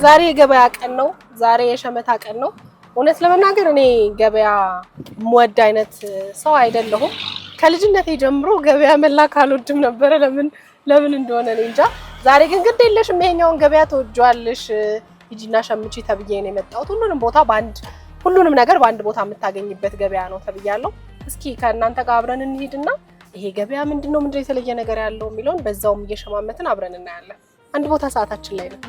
ዛሬ ገበያ ቀን ነው ዛሬ የሸመታ ቀን ነው እውነት ለመናገር እኔ ገበያ ሞድ አይነት ሰው አይደለሁም ከልጅነቴ ጀምሮ ገበያ መላክ አልወድም ነበር ለምን እንደሆነ እኔ እንጃ ዛሬ ግን ግድ የለሽም ይሄኛውን ገበያ ተወጇልሽ ሂጂና ሸምቺ ተብዬ ነው የመጣሁት ሁሉንም ነገር በአንድ ቦታ የምታገኝበት ገበያ ነው ተብያለሁ እስኪ ከእናንተ ጋር አብረን እንሂድና ይሄ ገበያ ምንድነው የተለየ ነገር ያለው የሚለውን በዛውም እየሸማመትን አብረን እናያለን አንድ ቦታ ሰዓታችን ላይ ነው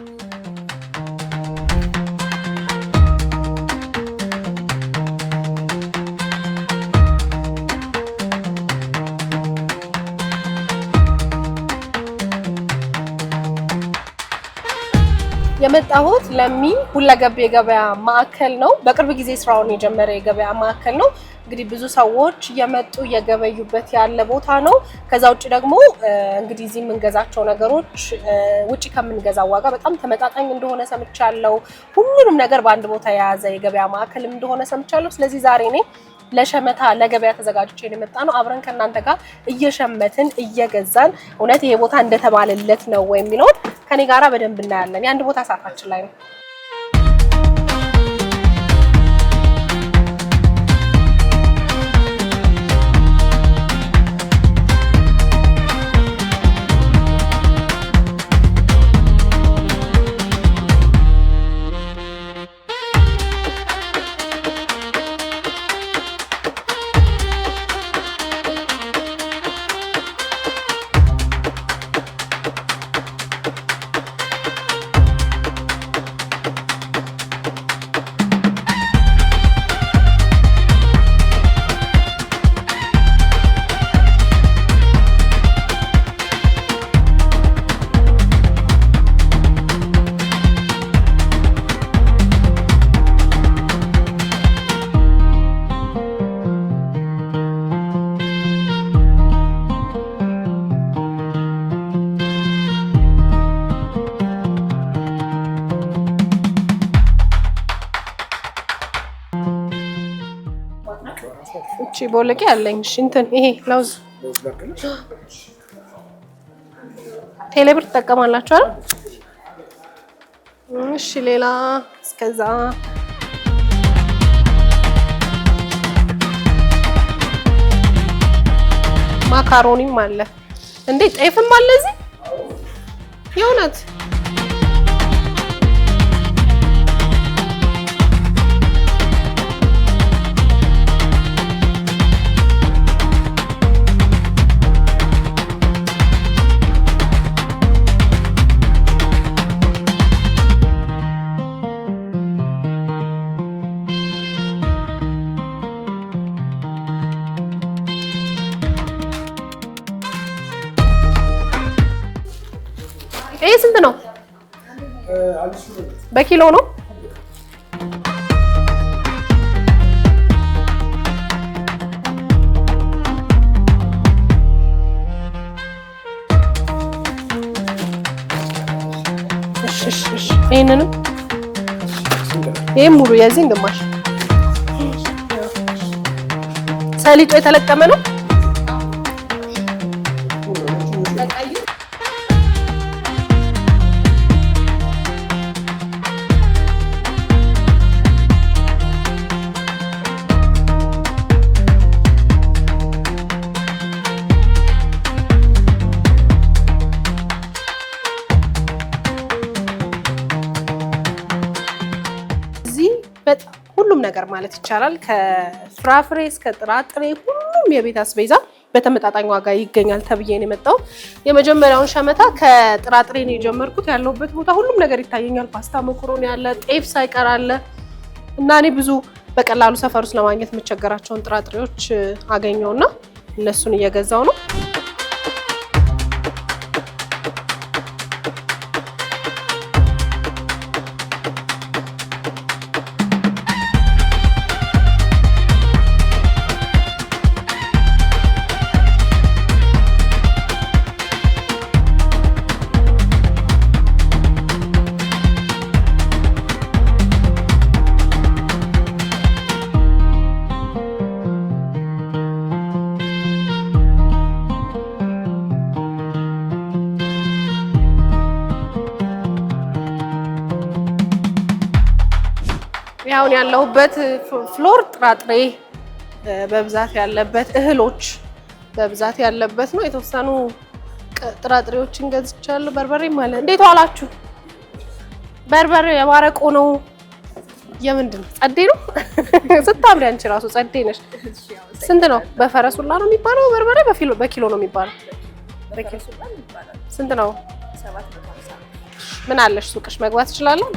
የመጣሁት ለሚ ሁለገብ የገበያ ማዕከል ነው በቅርብ ጊዜ ስራውን የጀመረ የገበያ ማዕከል ነው እንግዲህ ብዙ ሰዎች እየመጡ እየገበዩበት ያለ ቦታ ነው ከዛ ውጪ ደግሞ እንግዲህ እዚህ የምንገዛቸው ነገሮች ውጪ ከምንገዛው ዋጋ በጣም ተመጣጣኝ እንደሆነ ሰምቻለሁ ሁሉንም ነገር በአንድ ቦታ የያዘ የገበያ ማዕከል እንደሆነ ሰምቻለሁ ስለዚህ ዛሬ እኔ ለሸመታ ለገበያ ተዘጋጅቼ የመጣ ነው አብረን ከናንተ ጋር እየሸመትን እየገዛን እውነት ይሄ ቦታ እንደተባለለት ነው ወይ የሚለው ከኔ ጋራ በደንብ እናያለን የአንድ ቦታ ሰዓታችን ላይ ነው እቺ ቦለቄ አለኝ እሺ እንትን ይሄ ለውዝ ቴሌብር ተጠቀማላችሁ አይደል እሺ ሌላ እስከዛ ማካሮኒም አለ እንዴ ጤፍም አለ እዚህ የእውነት ይሄ ስንት ነው? በኪሎ ነው? እሺ ይሄንን ይሄ ሙሉ የዚህ ግማሽ ሰሊጦ የተለቀመ ነው? ሁሉም ነገር ማለት ይቻላል ከፍራፍሬ እስከ ጥራጥሬ ሁሉም የቤት አስቤዛ በተመጣጣኝ ዋጋ ይገኛል ተብዬ ነው የመጣው የመጀመሪያውን ሸመታ ከጥራጥሬ ነው የጀመርኩት ያለውበት ቦታ ሁሉም ነገር ይታየኛል ፓስታ መኮሮኒ ያለ ጤፍ ሳይቀር አለ እና እኔ ብዙ በቀላሉ ሰፈር ውስጥ ለማግኘት የምቸገራቸውን ጥራጥሬዎች አገኘውና እነሱን እየገዛው ነው ያውን ያለሁበት ፍሎር ጥራጥሬ በብዛት ያለበት እህሎች በብዛት ያለበት ነው። የተወሰኑ ጥራጥሬዎችን ገዝቻለሁ። በርበሬ ማለት እንዴት ዋላችሁ? በርበሬ የማረቆ ነው። የምንድን ጸዴ ነው? ስታምሪ አንቺ ራሱ ጸዴ ነሽ። ስንት ነው? በፈረሱላ ነው የሚባለው በርበሬ በኪሎ ነው የሚባለው? ስንት ነው? 750። ምን አለሽ ሱቅሽ መግባት እችላለሁ?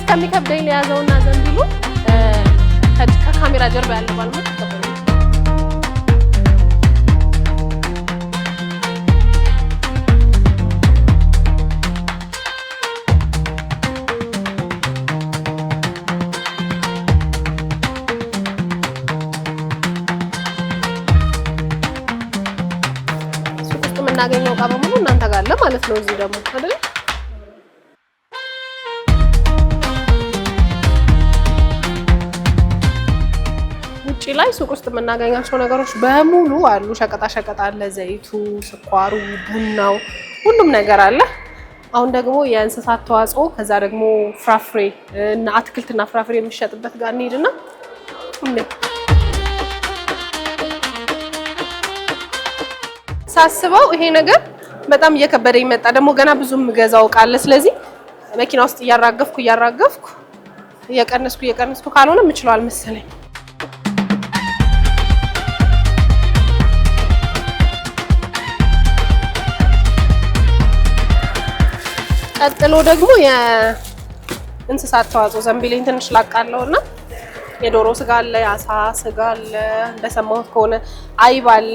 ከሚከብደኝ ለያዘውና ዘንቢሉ ከካሜራ ጀርባ ያለው ባልመጣ ተቀበሉ። ሱቅ ውስጥ የምናገኘው እቃ በሙሉ እናንተ ጋር አለ ማለት ነው። እዚህ ደግሞ አይደል? ውጪ ላይ ሱቅ ውስጥ የምናገኛቸው ነገሮች በሙሉ አሉ። ሸቀጣ ሸቀጥ አለ፣ ዘይቱ፣ ስኳሩ፣ ቡናው፣ ሁሉም ነገር አለ። አሁን ደግሞ የእንስሳት ተዋጽኦ ከዛ ደግሞ ፍራፍሬ እና አትክልትና ፍራፍሬ የሚሸጥበት ጋር እንሂድና ሳስበው ይሄ ነገር በጣም እየከበደኝ መጣ። ደግሞ ገና ብዙ የምገዛው እቃ አለ። ስለዚህ መኪና ውስጥ እያራገፍኩ እየቀነስኩ ካልሆነ የምችለው አልመሰለኝ። ቀጥሎ ደግሞ የእንስሳት ተዋጽኦ ዘንቢሌን ትንሽ ላቃለውና የዶሮ ስጋ አለ፣ የአሳ ስጋ አለ፣ እንደሰማሁት ከሆነ አይብ አለ፣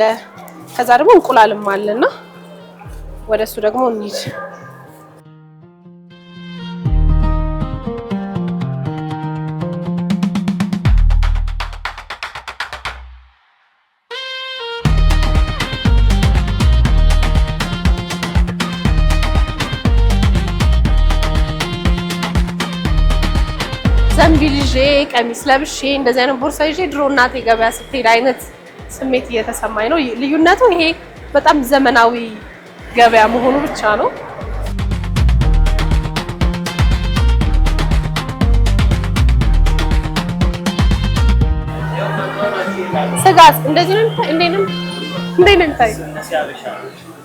ከዛ ደግሞ እንቁላልም አለና ወደሱ ደግሞ እንሂድ። ዘንቢል ይዤ ቀሚስ ለብሼ እንደዚህ አይነት ቦርሳ ይዤ ድሮ እናቴ ገበያ ስትሄድ አይነት ስሜት እየተሰማኝ ነው። ልዩነቱ ይሄ በጣም ዘመናዊ ገበያ መሆኑ ብቻ ነው። ስጋት እንደዚህ ነው። እንዴት ነው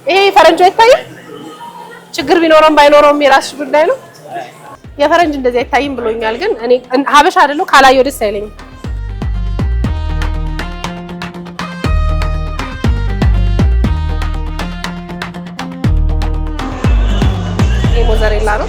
ይሄ ፈረንጆ አይታይም። ችግር ቢኖረውም ባይኖረውም የራስሽ ጉዳይ ነው። የፈረንጅ እንደዚህ አይታይም ብሎኛል። ግን እኔ ሀበሻ አይደለሁ ካላየው ደስ አይለኝም። ይሄ ሞዘሬላ ነው።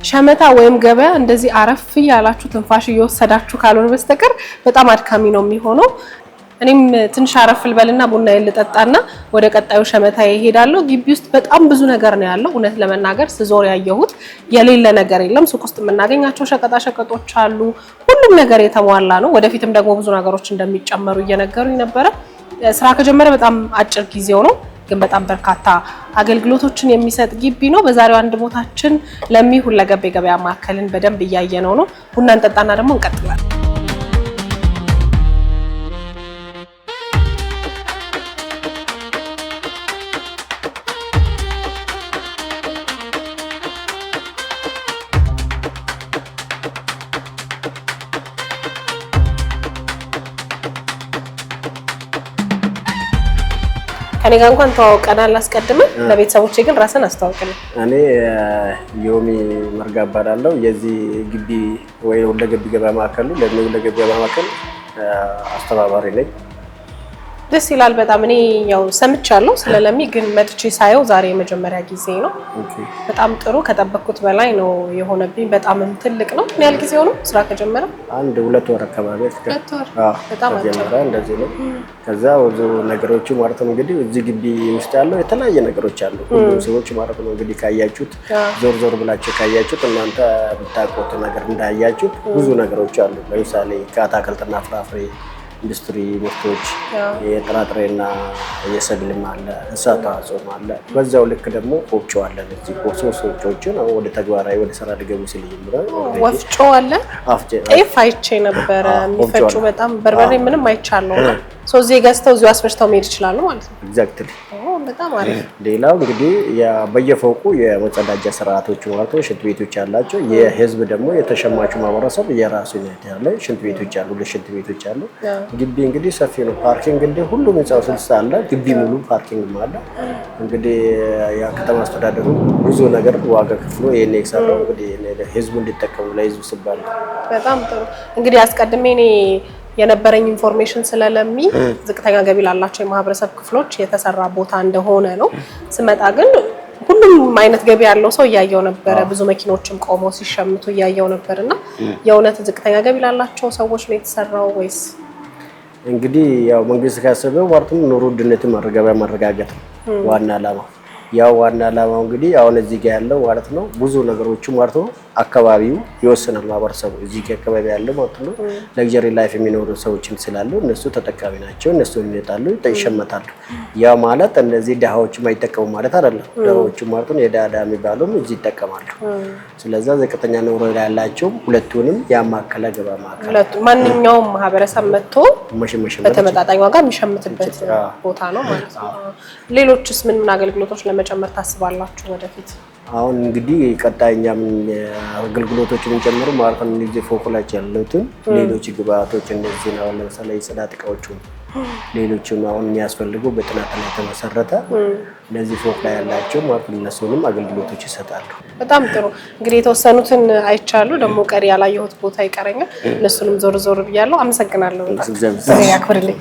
ሸመታ ወይም ገበያ እንደዚህ አረፍ ያላችሁ ትንፋሽ እየወሰዳችሁ ካልሆነ በስተቀር በጣም አድካሚ ነው የሚሆነው። እኔም ትንሽ አረፍ ልበልና ቡና ልጠጣና ወደ ቀጣዩ ሸመታ ይሄዳለሁ። ግቢ ውስጥ በጣም ብዙ ነገር ነው ያለው። እውነት ለመናገር ስዞር ያየሁት የሌለ ነገር የለም። ሱቅ ውስጥ የምናገኛቸው ሸቀጣ ሸቀጦች አሉ። ሁሉም ነገር የተሟላ ነው። ወደፊትም ደግሞ ብዙ ነገሮች እንደሚጨመሩ እየነገሩኝ ነበረ። ስራ ከጀመረ በጣም አጭር ጊዜው ነው፣ ግን በጣም በርካታ አገልግሎቶችን የሚሰጥ ግቢ ነው። በዛሬው አንድ ቦታችን ለሚ ሁለገብ የገበያ ማዕከልን በደንብ እያየነው ነው። ቡና እንጠጣና ደግሞ እንቀጥላለን። ከኔ ጋር እንኳን ተዋውቀናል አስቀድመን ለቤተሰቦቼ ግን ራስን አስተዋውቅልኝ እኔ ዮሚ መርጋ እባላለሁ የዚህ ግቢ ወይ ሁለገብ ገበያ ማዕከሉ ለሚ ሁለገብ ገበያ ማዕከል አስተባባሪ ነኝ ደስ ይላል በጣም እኔ ያው ሰምቻለሁ ስለለሚ ግን መጥቼ ሳየው ዛሬ የመጀመሪያ ጊዜ ነው በጣም ጥሩ ከጠበቅኩት በላይ ነው የሆነብኝ በጣም ትልቅ ነው ምን ያህል ጊዜው ነው ስራ ከጀመረ አንድ 2 ወር አካባቢ በጣም አጀመረ እንደዚህ ነው ከዛ ብዙ ነገሮች ማለት ነው እንግዲህ እዚህ ግቢ ውስጥ ያለው የተለያየ ነገሮች አሉ ሁሉም ሰዎች ማለት ነው እንግዲህ ካያችሁት ዞር ብላችሁ ካያችሁት እናንተ ብታቆጡ ነገር እንዳያችሁት ብዙ ነገሮች አሉ ለምሳሌ ከአትክልትና ፍራፍሬ ኢንዱስትሪ ምርቶች የጥራጥሬና የሰብል አለ እንስሳት ተዋጽኦ አለ በዛው ልክ ደግሞ ወፍጮ አለ እዚህ ወፍጮዎችን ወደ ተግባራዊ ወደ ስራ ሊገቡ ሲል ይጀምራል ወፍጮ አለ ጤፍ አይቼ ነበር የሚፈጩ በጣም በርበሬ ምንም አይቻለሁ ሶዚህ ገዝተው እዚሁ አስፈጭተው መሄድ ይችላሉ ማለት ነው ኤግዛክትሊ በጣም አሪፍ ሌላው እንግዲህ በየፎቁ የመጸዳጃ ስርዓቶች ማለት ሽንት ቤቶች አላቸው የህዝብ ደግሞ የተሸማቹ ማህበረሰብ የራሱ ያለ ሽንት ቤቶች አሉ ለሽንት ቤቶች አሉ ግቢ እንግዲህ ሰፊ ነው ፓርኪንግ እንደ ሁሉም ህንጻው ስልሳ አለ ግቢ ሙሉ ፓርኪንግ አለ እንግዲህ ያ ከተማ አስተዳደሩ ብዙ ነገር ዋጋ ከፍሎ ይሄን የሰራው እንግዲህ ህዝቡ እንዲጠቀሙ ለህዝቡ ሲባል በጣም ጥሩ እንግዲህ አስቀድሜ እኔ የነበረኝ ኢንፎርሜሽን ስለለሚ ዝቅተኛ ገቢ ላላቸው የማህበረሰብ ክፍሎች የተሰራ ቦታ እንደሆነ ነው ስመጣ ግን ሁሉም አይነት ገቢ ያለው ሰው ያያየው ነበር ብዙ መኪኖችም ቆመው ሲሸምቱ ያያየው ነበርና የእውነት ዝቅተኛ ገቢ ላላቸው ሰዎች ነው የተሰራው ወይስ እንግዲህ ያው መንግስት ካሰበው ማለት ነው ኑሮ ውድነትን ማረጋጋት ዋና ዓላማ ያው ዋና ዓላማው እንግዲህ አሁን እዚህ ጋር ያለው ማለት ነው ብዙ ነገሮች ማለት ነው አካባቢው ይወሰናል ማህበረሰቡ እዚህ ጋር አካባቢ ያለው ማለት ነው ለግዠሪ ላይፍ የሚኖሩ ሰዎችን ስላሉ እነሱ ተጠቃሚ ናቸው እነሱ ይመጣሉ ይሸመታሉ ያ ማለት እነዚህ ደሃዎች ማይጠቀሙ ማለት አይደለም ደሃዎች ማለት ነው የዳዳ የሚባለው እዚህ ይጠቀማሉ ስለዚህ ዝቅተኛ ኑሮ ያላቸው ሁለቱንም ያማከለ ገበያ ማዕከል ሁለቱ ማንኛውም ማህበረሰብ መጥቶ በተመጣጣኝ ዋጋ የሚሸምትበት ቦታ ነው ማለት ነው ሌሎችስ ምን አገልግሎቶች ለመጨመር ታስባላችሁ ወደፊት አሁን እንግዲህ ቀጣይኛ ምን አገልግሎቶችን ጨምሩ ማለት ነው እዚህ ፎቅ ላይ ያሉትን ሌሎች ግብአቶች እነዚህ ነው ለምሳሌ የጽዳት ዕቃዎቹ ሌሎችም አሁን የሚያስፈልገው በጥናት ላይ ተመሰረተ ለዚህ ፎቅ ላይ ያላቸው ማለት ነው እነሱንም አገልግሎቶች ይሰጣሉ በጣም ጥሩ እንግዲህ የተወሰኑትን አይቻሉ ደግሞ ቀሪ ያላየሁት ቦታ ይቀረኛል እነሱንም ዞር ዞር ብያለሁ አመሰግናለሁ በጣም ያክብርልኝ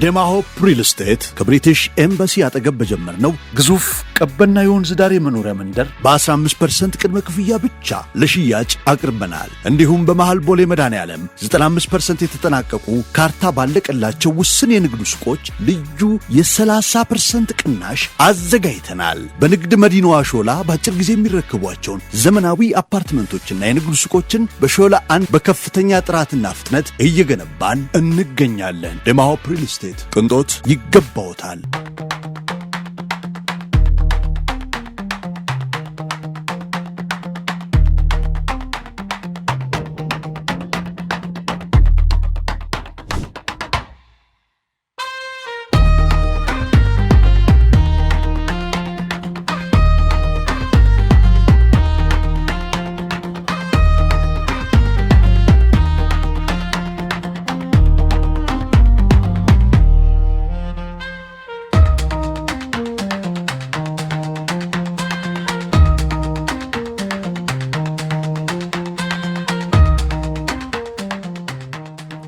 ደማሆፕ ሪል ስቴት ከብሪቲሽ ኤምባሲ አጠገብ በጀመርነው ግዙፍ ቀበና የወንዝ ዳር የመኖሪያ መንደር በ15% ቅድመ ክፍያ ብቻ ለሽያጭ አቅርበናል። እንዲሁም በመሃል ቦሌ መድኃኔዓለም 95% የተጠናቀቁ ካርታ ባለቀላቸው ውስን የንግድ ሱቆች ልዩ የ30% ቅናሽ አዘጋጅተናል። በንግድ መዲናዋ ሾላ በአጭር ጊዜ የሚረከቧቸውን ዘመናዊ አፓርትመንቶችና የንግድ ሱቆችን በሾላ አንድ በከፍተኛ ጥራትና ፍጥነት እየገነባን እንገኛለን። ደማሆፕ ሪል ስቴት ቅንጦት ይገባውታል።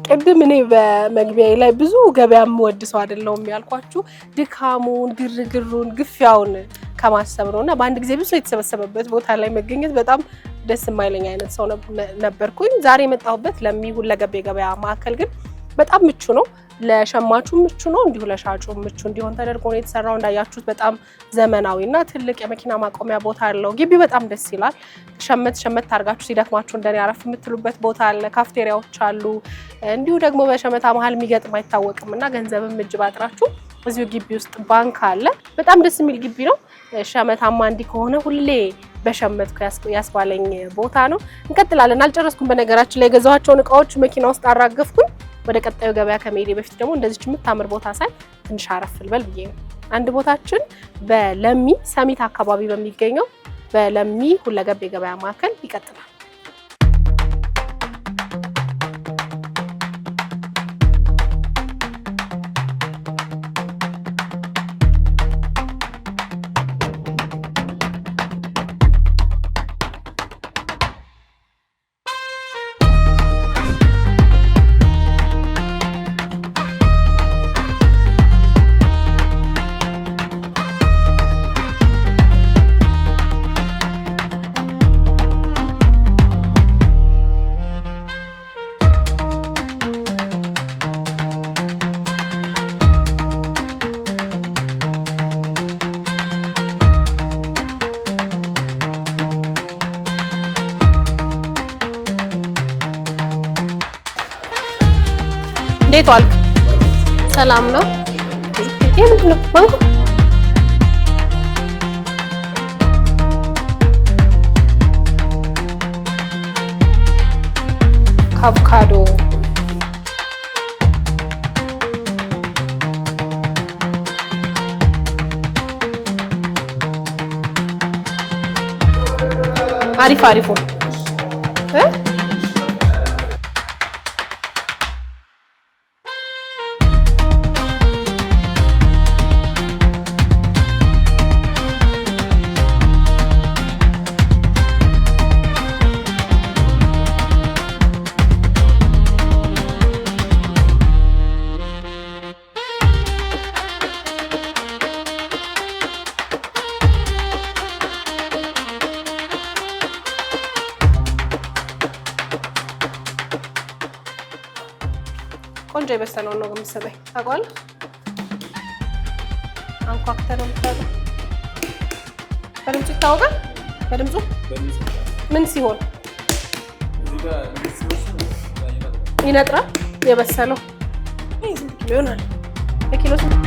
ቅድም እኔ በመግቢያዬ ላይ ብዙ ገበያም ወድ ሰው አይደለም ያልኳችሁ ድካሙን ግርግሩን ግፊያውን ከማሰብ ነውና በአንድ ጊዜ ብዙ የተሰበሰበበት ቦታ ላይ መገኘት በጣም ደስ የማይለኝ አይነት ሰው ነበርኩኝ ዛሬ የመጣሁበት ለሚ ሁለገብ ገበያ ማዕከል ግን በጣም ምቹ ነው ለሸማቹ ምቹ ነው እንዲሁ ለሻጩ ምቹ እንዲሆን ተደርጎ ነው የተሰራው እንዳያችሁት በጣም ዘመናዊና ትልቅ የመኪና ማቆሚያ ቦታ አለው ግቢው በጣም ደስ ይላል ሸመት ታርጋችሁ ሲደክማችሁ እንደኔ አረፍ የምትሉበት ቦታ አለ ካፍቴሪያዎች አሉ እንዲሁ ደግሞ በሸመታ መሃል የሚገጥም አይታወቅምና ገንዘብም እጅ ባጥራችሁ እዚሁ ግቢ ውስጥ ባንክ አለ በጣም ደስ የሚል ግቢ ነው ሸመታማ እንዲ ከሆነ ሁሌ በሸመትኩ ያስባለኝ ቦታ ነው እንቀጥላለን አልጨረስኩም በነገራችን ላይ ገዛዋቸውን እቃዎች መኪና ውስጥ አራገፍኩኝ ወደ ቀጣዩ ገበያ ከመሄዴ በፊት ደግሞ እንደዚህ የምታምር ቦታ ሳይ ትንሽ አረፍ ልበል ብዬ ነው አንድ ቦታችን በለሚ ሰሚት አካባቢ በሚገኘው በለሚ ሁለገብ ገበያ ማዕከል ይቀጥላል እንዴት ዋልክ? ሰላም ነው? ይሄ ምንድን ነው? ማንጎ አቮካዶ አሪፍ አሪፍ ቆንጆ የበሰለው ነው የምትሰጠኝ ታውቃለህ? አንኳክተህ ነው የምታውቀው? በድምፁ ይታወቃል? በድምፁ ምን ሲሆን ይነጥራል? የበሰለው ስንት ኪሎ ይሆናል? በኪሎ ስንት?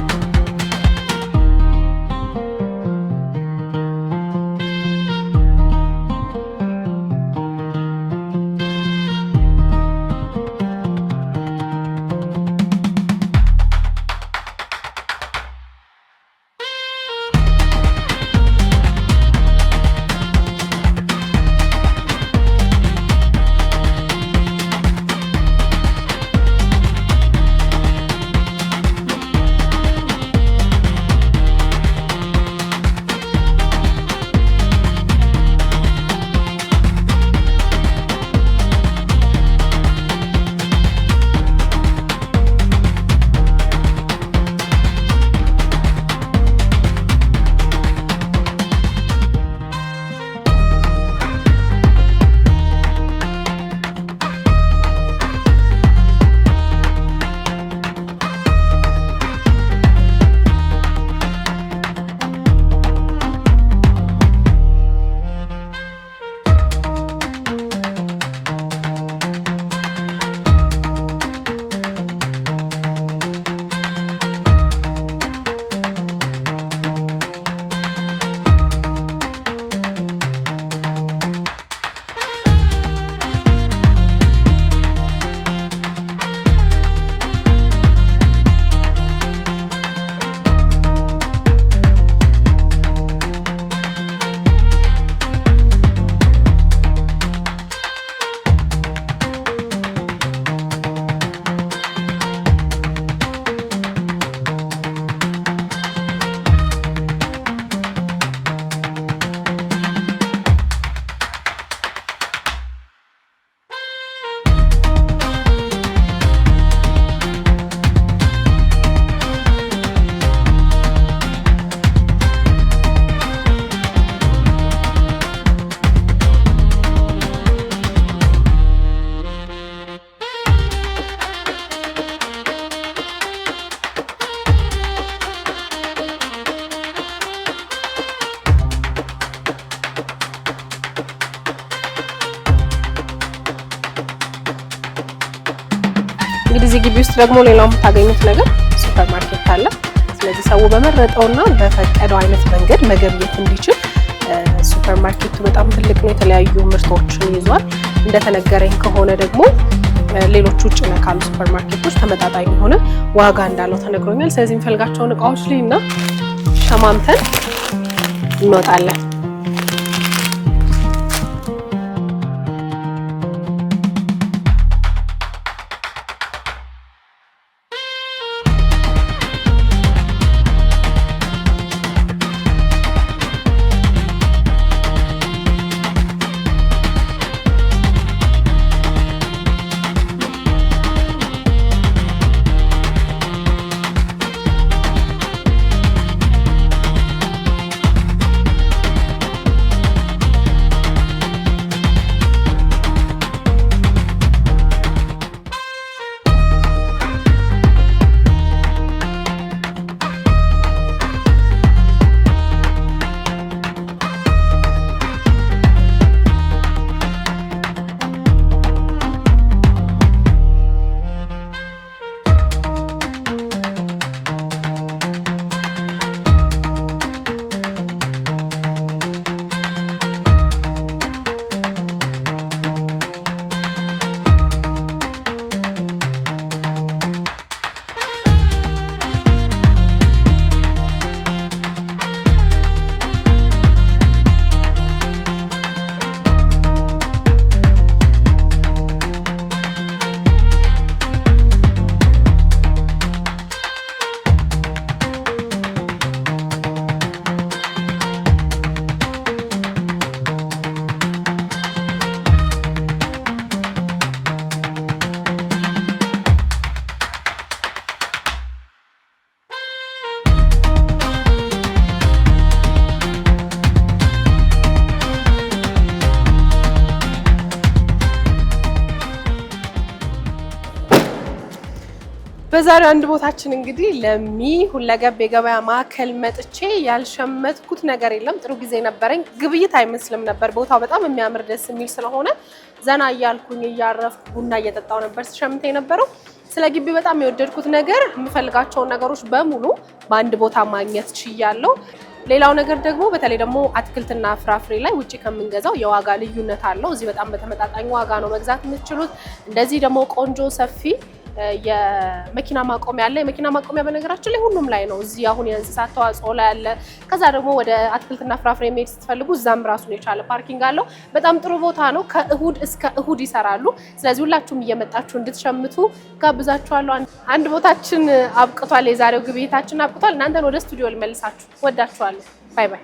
እንግዲህ እዚህ ግቢ ውስጥ ደግሞ ሌላው የምታገኙት ነገር ሱፐር ማርኬት አለ። ስለዚህ ሰው በመረጠውና በፈቀደው አይነት መንገድ መገብየት እንዲችል ሱፐር ማርኬቱ በጣም ትልቅ ነው። የተለያዩ ምርቶችን ይዟል። እንደተነገረኝ ከሆነ ደግሞ ሌሎች ውጭ ላይ ካሉ ሱፐር ማርኬቶች ተመጣጣኝ የሆነ ዋጋ እንዳለው ተነግሮኛል። ስለዚህ የሚፈልጋቸውን እቃዎች ላይና ሸማምተን እንወጣለን። በዛሬው አንድ ቦታችን እንግዲህ ለሚ ሁለገብ የገበያ ማዕከል መጥቼ ያልሸመትኩት ነገር የለም። ጥሩ ጊዜ ነበረኝ። ግብይት አይመስልም ነበር። ቦታው በጣም የሚያምር ደስ የሚል ስለሆነ ዘና እያልኩኝ እያረፍኩ ቡና እየጠጣሁ ነበር ስሸምት የነበረው። ስለ ግቢ በጣም የወደድኩት ነገር የምፈልጋቸውን ነገሮች በሙሉ በአንድ ቦታ ማግኘት ችያለሁ። ሌላው ነገር ደግሞ በተለይ ደግሞ አትክልትና ፍራፍሬ ላይ ውጪ ከምንገዛው የዋጋ ልዩነት አለው። እዚህ በጣም በተመጣጣኝ ዋጋ ነው መግዛት የምትችሉት። እንደዚህ ደግሞ ቆንጆ ሰፊ የመኪና ማቆሚያ አለ። የመኪና ማቆሚያ በነገራችን ላይ ሁሉም ላይ ነው። እዚህ አሁን የእንስሳት ተዋጽኦ ላይ አለ። ከዛ ደግሞ ወደ አትክልትና ፍራፍሬ መሄድ ስትፈልጉ እዛም ራሱን የቻለ ፓርኪንግ አለው። በጣም ጥሩ ቦታ ነው። ከእሁድ እስከ እሁድ ይሰራሉ። ስለዚህ ሁላችሁም እየመጣችሁ እንድትሸምቱ ጋብዛችኋለሁ። አንድ ቦታችን አብቅቷል። የዛሬው ግብይታችን አብቅቷል። እናንተን ወደ ስቱዲዮ ልመልሳችሁ። ወዳችኋለሁ። ባይ ባይ።